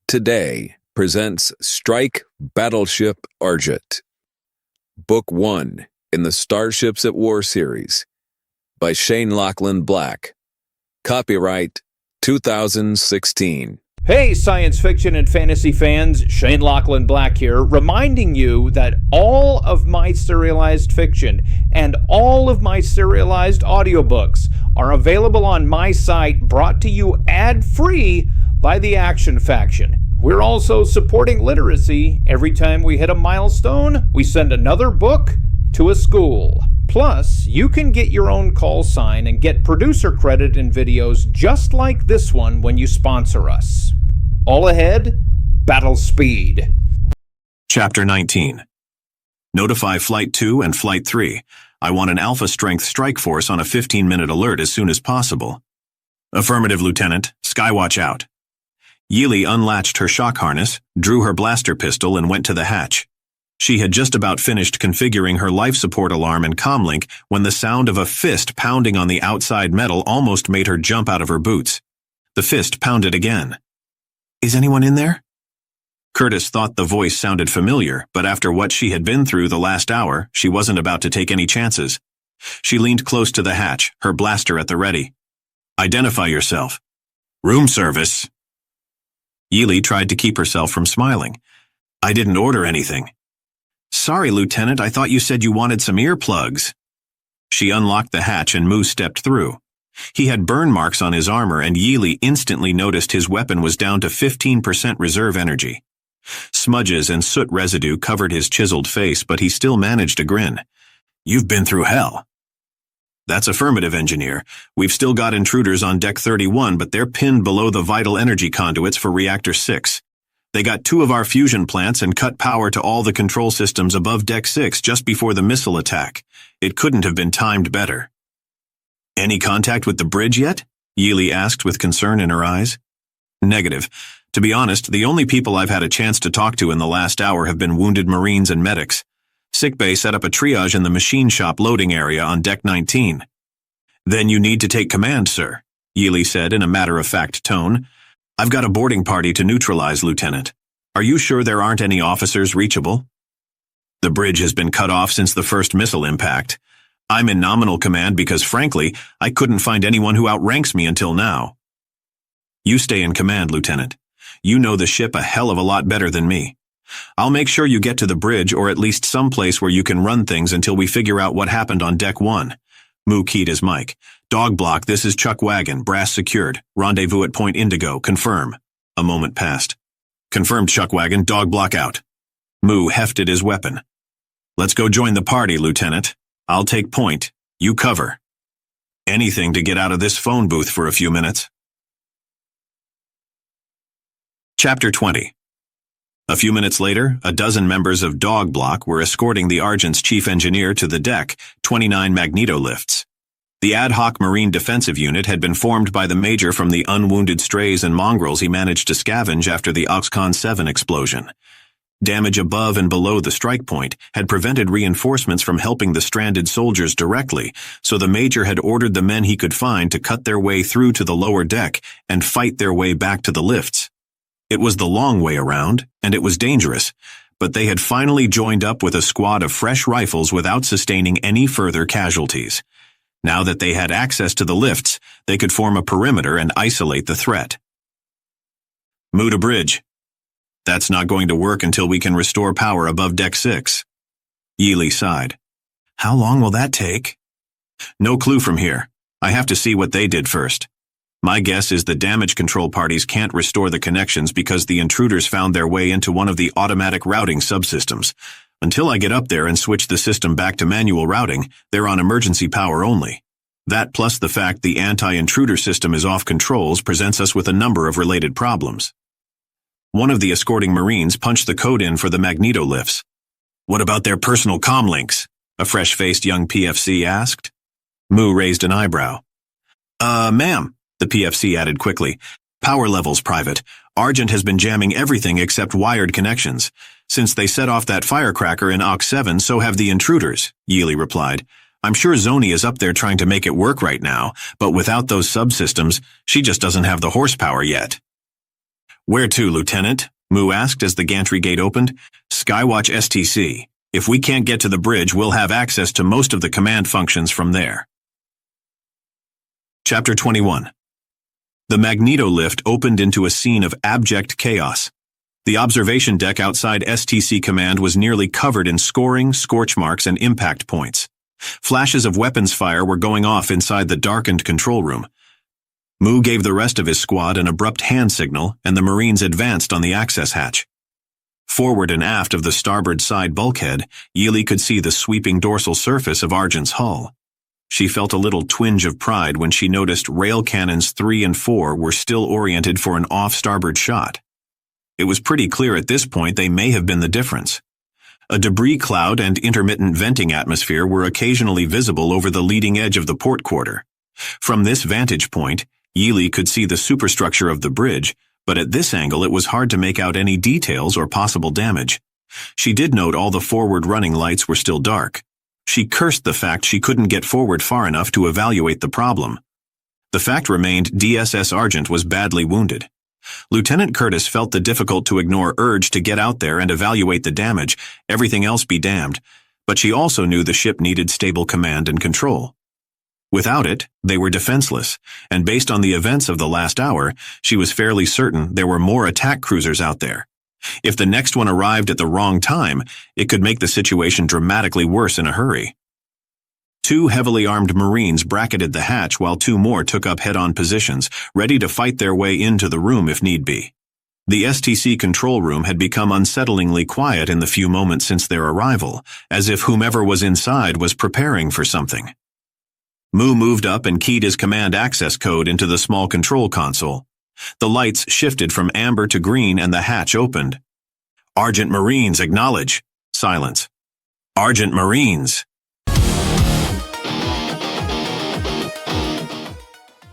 Today presents Strike Battleship Argent, Book 1 in the Starships at War series, by Shane Lachlan Black. Copyright 2016. Hey, science fiction and fantasy fans, Shane Lachlan Black here, reminding you that all of my serialized fiction and all of my serialized audiobooks are available on my site, brought to you ad-free by the Action Faction. We're also supporting literacy. Every time we hit a milestone, we send another book to a school. Plus, you can get your own call sign and get producer credit in videos just like this one when you sponsor us. All ahead, battle speed. Chapter 19. Notify Flight 2 and Flight 3. I want an Alpha Strength strike force on a 15-minute alert as soon as possible. Affirmative, Lieutenant. Skywatch out. Yeely unlatched her shock harness, drew her blaster pistol, and went to the hatch. She had just about finished configuring her life support alarm and comlink when the sound of a fist pounding on the outside metal almost made her jump out of her boots. The fist pounded again. "Is anyone in there?" Curtis thought the voice sounded familiar, but after what she had been through the last hour, she wasn't about to take any chances. She leaned close to the hatch, her blaster at the ready. "Identify yourself." "Room service." Yeely tried to keep herself from smiling. "I didn't order anything." "Sorry, Lieutenant, I thought you said you wanted some earplugs." She unlocked the hatch and Moo stepped through. He had burn marks on his armor, and Yeely instantly noticed his weapon was down to 15% reserve energy. Smudges and soot residue covered his chiseled face, but he still managed a grin. "You've been through hell." "That's affirmative, Engineer. We've still got intruders on Deck 31, but they're pinned below the vital energy conduits for Reactor 6. They got 2 of our fusion plants and cut power to all the control systems above Deck 6 just before the missile attack. It couldn't have been timed better." "Any contact with the bridge yet?" Yeely asked with concern in her eyes. "Negative. To be honest, the only people I've had a chance to talk to in the last hour have been wounded Marines and medics. Sickbay set up a triage in the machine shop loading area on Deck 19. "Then you need to take command, sir," Yeely said in a matter-of-fact tone. "I've got a boarding party to neutralize, Lieutenant. Are you sure there aren't any officers reachable?" "The bridge has been cut off since the first missile impact. I'm in nominal command because, frankly, I couldn't find anyone who outranks me until now." "You stay in command, Lieutenant. You know the ship a hell of a lot better than me. I'll make sure you get to the bridge, or at least someplace where you can run things until we figure out what happened on Deck 1. Moo keyed his mic. "Dog block, this is Chuck Wagon, brass secured. Rendezvous at Point Indigo, confirm." A moment passed. "Confirmed, Chuck Wagon, dog block out." Moo hefted his weapon. "Let's go join the party, Lieutenant. I'll take point. You cover. Anything to get out of this phone booth for a few minutes." Chapter 20. A few minutes later, a dozen members of Dog Block were escorting the Argent's chief engineer to the deck, 29 magnetolifts. The ad hoc Marine Defensive Unit had been formed by the Major from the unwounded strays and mongrels he managed to scavenge after the Oxcon 7 explosion. Damage above and below the strike point had prevented reinforcements from helping the stranded soldiers directly, so the Major had ordered the men he could find to cut their way through to the lower deck and fight their way back to the lifts. It was the long way around, and it was dangerous, but they had finally joined up with a squad of fresh rifles without sustaining any further casualties. Now that they had access to the lifts, they could form a perimeter and isolate the threat. "Moo to bridge." "That's not going to work until we can restore power above Deck 6. Yeely sighed. "How long will that take?" "No clue from here. I have to see what they did first. My guess is the damage control parties can't restore the connections because the intruders found their way into one of the automatic routing subsystems. Until I get up there and switch the system back to manual routing, they're on emergency power only. That plus the fact the anti-intruder system is off controls presents us with a number of related problems." One of the escorting Marines punched the code in for the magnetolifts. "What about their personal comlinks?" a fresh-faced young PFC asked. Moo raised an eyebrow. Ma'am," the PFC added quickly. "Power levels private. Argent has been jamming everything except wired connections. Since they set off that firecracker in Ox 7, so have the intruders," Yeely replied. "I'm sure Zoni is up there trying to make it work right now, but without those subsystems, she just doesn't have the horsepower yet." "Where to, Lieutenant?" Mu asked as the gantry gate opened. "Skywatch STC. If we can't get to the bridge, we'll have access to most of the command functions from there." Chapter 21. The magnetolift opened into a scene of abject chaos. The observation deck outside STC Command was nearly covered in scoring, scorch marks, and impact points. Flashes of weapons fire were going off inside the darkened control room. Mu gave the rest of his squad an abrupt hand signal, and the Marines advanced on the access hatch. Forward and aft of the starboard side bulkhead, Yili could see the sweeping dorsal surface of Argent's hull. She felt a little twinge of pride when she noticed rail cannons 3 and 4 were still oriented for an off-starboard shot. It was pretty clear at this point they may have been the difference. A debris cloud and intermittent venting atmosphere were occasionally visible over the leading edge of the port quarter. From this vantage point, Yili could see the superstructure of the bridge, but at this angle it was hard to make out any details or possible damage. She did note all the forward running lights were still dark. She cursed the fact she couldn't get forward far enough to evaluate the problem. The fact remained DSS Argent was badly wounded. Lieutenant Curtis felt the difficult-to-ignore urge to get out there and evaluate the damage, everything else be damned, but she also knew the ship needed stable command and control. Without it, they were defenseless, and based on the events of the last hour, she was fairly certain there were more attack cruisers out there. If the next one arrived at the wrong time, it could make the situation dramatically worse in a hurry. 2 heavily armed Marines bracketed the hatch while 2 more took up head-on positions, ready to fight their way into the room if need be. The STC control room had become unsettlingly quiet in the few moments since their arrival, as if whomever was inside was preparing for something. Mu moved up and keyed his command access code into the small control console. The lights shifted from amber to green and the hatch opened. "Argent Marines, acknowledge." Silence. "Argent Marines."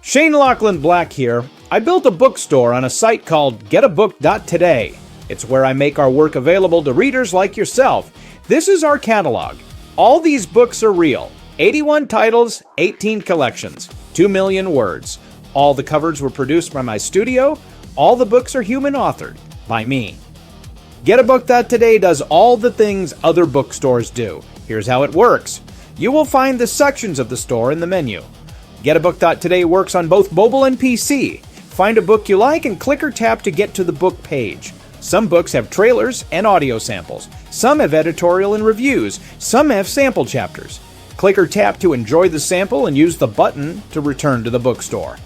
Shane Lachlan Black here. I built a bookstore on a site called getabook.today. It's where I make our work available to readers like yourself. This is our catalog. All these books are real. 81 titles, 18 collections, 2 million words. All the covers were produced by my studio. All the books are human-authored by me. Getabook.today does all the things other bookstores do. Here's how it works. You will find the sections of the store in the menu. Getabook.today works on both mobile and PC. Find a book you like and click or tap to get to the book page. Some books have trailers and audio samples. Some have editorial and reviews. Some have sample chapters. Click or tap to enjoy the sample and use the button to return to the bookstore.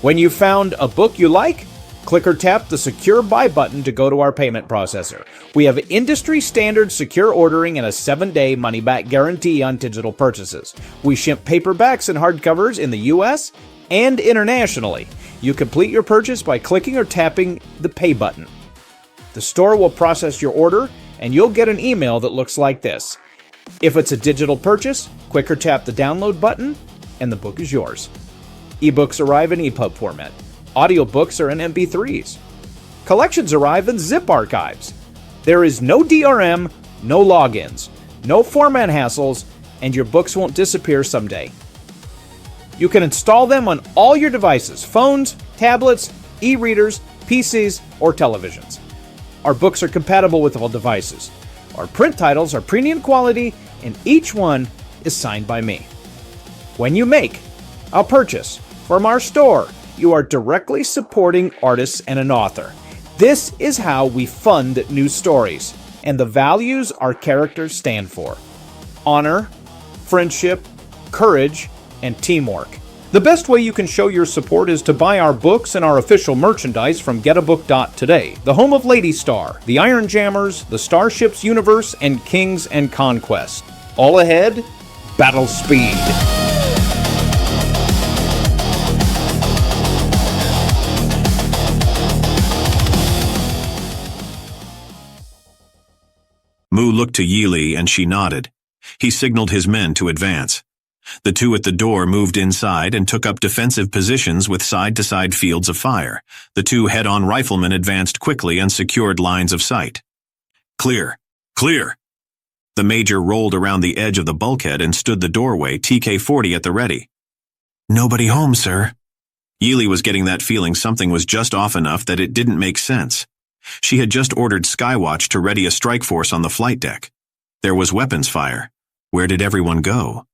When you've found a book you like, click or tap the Secure Buy button to go to our payment processor. We have industry-standard secure ordering and a 7-day money-back guarantee on digital purchases. We ship paperbacks and hardcovers in the U.S. and internationally. You complete your purchase by clicking or tapping the Pay button. The store will process your order, and you'll get an email that looks like this. If it's a digital purchase, click or tap the Download button, and the book is yours. Ebooks arrive in EPUB format. Audiobooks are in MP3s. Collections arrive in zip archives. There is no DRM, no logins, no format hassles, and your books won't disappear someday. You can install them on all your devices, phones, tablets, e-readers, PCs, or televisions. Our books are compatible with all devices. Our print titles are premium quality, and each one is signed by me. When you make a purchase from our store, you are directly supporting artists and an author. This is how we fund new stories, and the values our characters stand for: honor, friendship, courage, and teamwork. The best way you can show your support is to buy our books and our official merchandise from getabook.today, the home of Lady Star, the Iron Jammers, the Starships Universe, and Kings and Conquest. All ahead, battle speed. Mu looked to Yili and she nodded. He signaled his men to advance. The 2 at the door moved inside and took up defensive positions with side-to-side fields of fire. The 2 head-on riflemen advanced quickly and secured lines of sight. "Clear! Clear!" The major rolled around the edge of the bulkhead and stood the doorway, TK-40 at the ready. "Nobody home, sir." Yeely was getting that feeling something was just off enough that it didn't make sense. She had just ordered Skywatch to ready a strike force on the flight deck. There was weapons fire. Where did everyone go?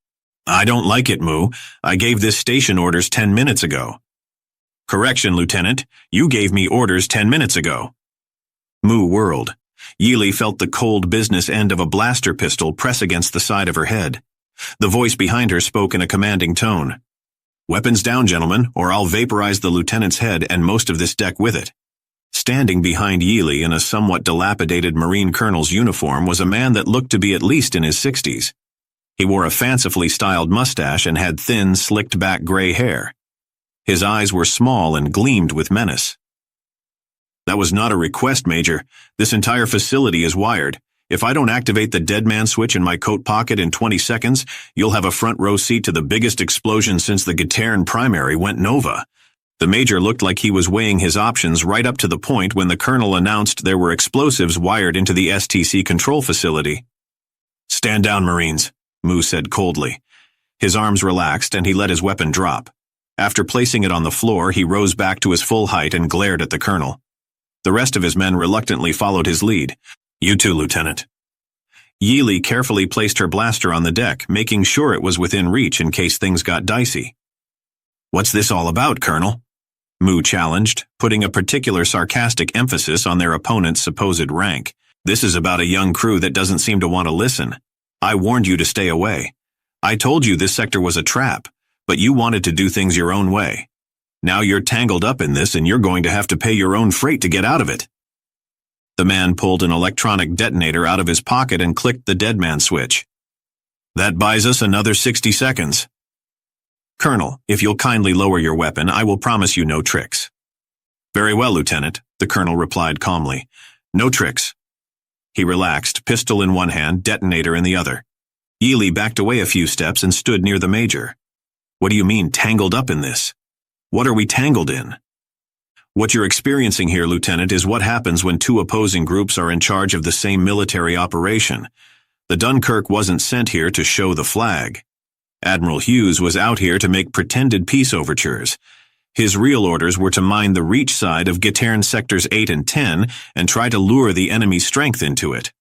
I don't like it, Moo. I gave this station orders 10 minutes ago. Correction, Lieutenant. You gave me orders 10 minutes ago. Moo whirled. Yeely felt the cold business end of a blaster pistol press against the side of her head. The voice behind her spoke in a commanding tone. Weapons down, gentlemen, or I'll vaporize the lieutenant's head and most of this deck with it. Standing behind Yeely in a somewhat dilapidated Marine colonel's uniform was a man that looked to be at least in his 60s. He wore a fancifully styled mustache and had thin, slicked-back gray hair. His eyes were small and gleamed with menace. That was not a request, Major. This entire facility is wired. If I don't activate the dead man switch in my coat pocket in 20 seconds, you'll have a front row seat to the biggest explosion since the Gitairn primary went nova. The Major looked like he was weighing his options right up to the point when the Colonel announced there were explosives wired into the STC control facility. Stand down, Marines, Moo said coldly. His arms relaxed and he let his weapon drop. After placing it on the floor, he rose back to his full height and glared at the Colonel. The rest of his men reluctantly followed his lead. You too, Lieutenant. Yeely carefully placed her blaster on the deck, making sure it was within reach in case things got dicey. What's this all about, Colonel? Moo challenged, putting a particular sarcastic emphasis on their opponent's supposed rank. This is about a young crew that doesn't seem to want to listen. I warned you to stay away. I told you this sector was a trap, but you wanted to do things your own way. Now you're tangled up in this and you're going to have to pay your own freight to get out of it. The man pulled an electronic detonator out of his pocket and clicked the dead man switch. That buys us another 60 seconds. Colonel, if you'll kindly lower your weapon, I will promise you no tricks. Very well, Lieutenant, the Colonel replied calmly. No tricks. He relaxed, pistol in one hand, detonator in the other. Yeely backed away a few steps and stood near the Major. What do you mean, tangled up in this? What are we tangled in? What you're experiencing here, Lieutenant, is what happens when two opposing groups are in charge of the same military operation. The Dunkirk wasn't sent here to show the flag. Admiral Hughes was out here to make pretended peace overtures. His real orders were to mine the reach side of Gitairn Sectors 8 and 10 and try to lure the enemy's strength into it.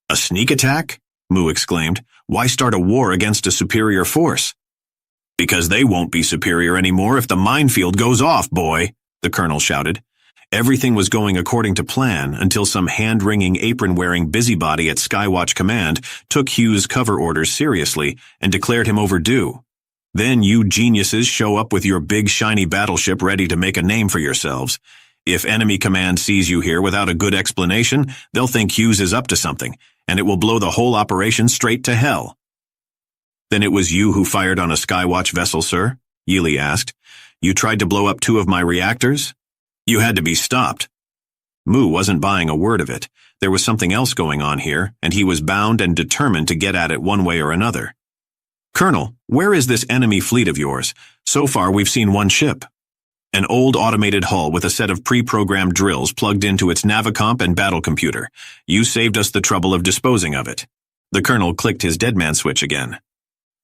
A sneak attack? Moo exclaimed. Why start a war against a superior force? Because they won't be superior anymore if the minefield goes off, boy, the Colonel shouted. Everything was going according to plan until some hand-wringing, apron-wearing busybody at Skywatch Command took Hughes' cover orders seriously and declared him overdue. Then you geniuses show up with your big shiny battleship ready to make a name for yourselves. If enemy command sees you here without a good explanation, they'll think Hughes is up to something, and it will blow the whole operation straight to hell. Then it was you who fired on a Skywatch vessel, sir? Yeely asked. You tried to blow up 2 of my reactors? You had to be stopped. Moo wasn't buying a word of it. There was something else going on here, and he was bound and determined to get at it one way or another. Colonel, where is this enemy fleet of yours? So far we've seen one ship. An old automated hull with a set of pre-programmed drills plugged into its Navicomp and battle computer. You saved us the trouble of disposing of it. The Colonel clicked his deadman switch again.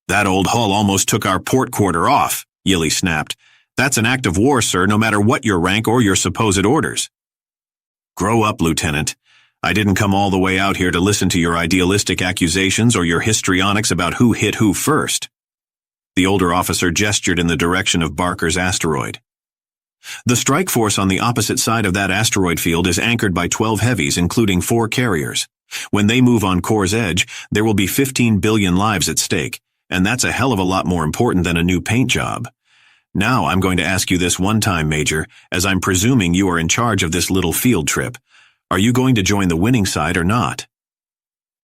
That old hull almost took our port quarter off, Yeely snapped. That's an act of war, sir, no matter what your rank or your supposed orders. Grow up, Lieutenant. I didn't come all the way out here to listen to your idealistic accusations or your histrionics about who hit who first. The older officer gestured in the direction of Barker's asteroid. The strike force on the opposite side of that asteroid field is anchored by 12 heavies, including 4 carriers. When they move on Core's edge, there will be 15 billion lives at stake, and that's a hell of a lot more important than a new paint job. Now I'm going to ask you this one time, Major, as I'm presuming you are in charge of this little field trip. Are you going to join the winning side or not?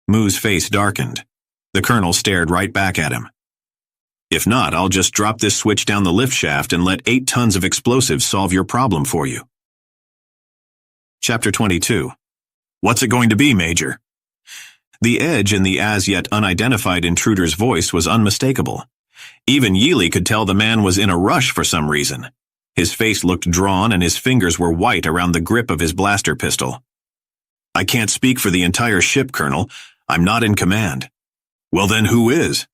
Moo's face darkened. The Colonel stared right back at him. If not, I'll just drop this switch down the lift shaft and let 8 tons of explosives solve your problem for you. Chapter 22. What's it going to be, Major? The edge in the as-yet unidentified intruder's voice was unmistakable. Even Yeely could tell the man was in a rush for some reason. His face looked drawn and his fingers were white around the grip of his blaster pistol. I can't speak for the entire ship, Colonel. I'm not in command. Well then, who is?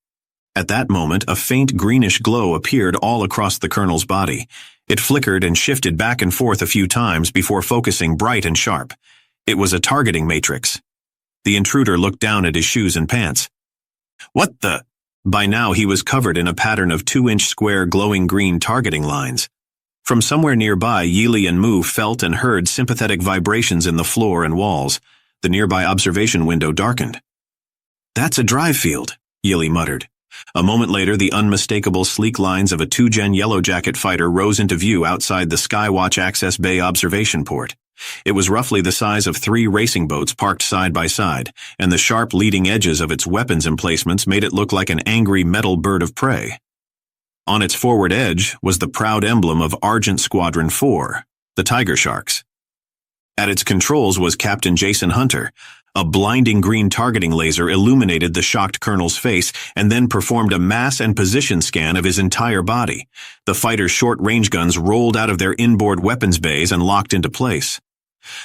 At that moment, a faint greenish glow appeared all across the colonel's body. It flickered and shifted back and forth a few times before focusing bright and sharp. It was a targeting matrix. The intruder looked down at his shoes and pants. What the? By now he was covered in a pattern of 2-inch square glowing green targeting lines. From somewhere nearby, Yili and Mu felt and heard sympathetic vibrations in the floor and walls. The nearby observation window darkened. That's a drive field, Yili muttered. A moment later, the unmistakable sleek lines of a 2-gen Yellow Jacket fighter rose into view outside the Skywatch Access Bay observation port. It was roughly the size of 3 racing boats parked side by side, and the sharp leading edges of its weapons emplacements made it look like an angry metal bird of prey. On its forward edge was the proud emblem of Argent Squadron 4, the Tiger Sharks. At its controls was Captain Jason Hunter. A blinding green targeting laser illuminated the shocked colonel's face and then performed a mass and position scan of his entire body. The fighter's short-range guns rolled out of their inboard weapons bays and locked into place.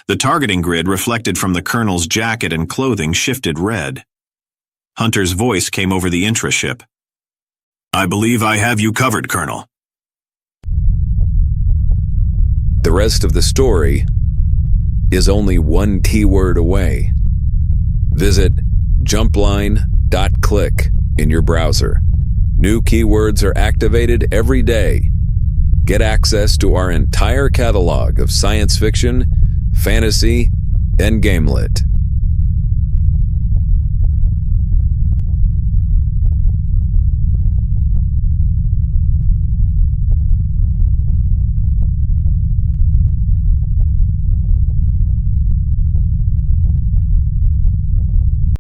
The targeting grid reflected from the colonel's jacket and clothing shifted red. Hunter's voice came over the intra-ship. I believe I have you covered, Colonel. The rest of the story is only one keyword away. Visit jumpline.click in your browser. New keywords are activated every day. Get access to our entire catalog of science fiction, fantasy, and gamelit.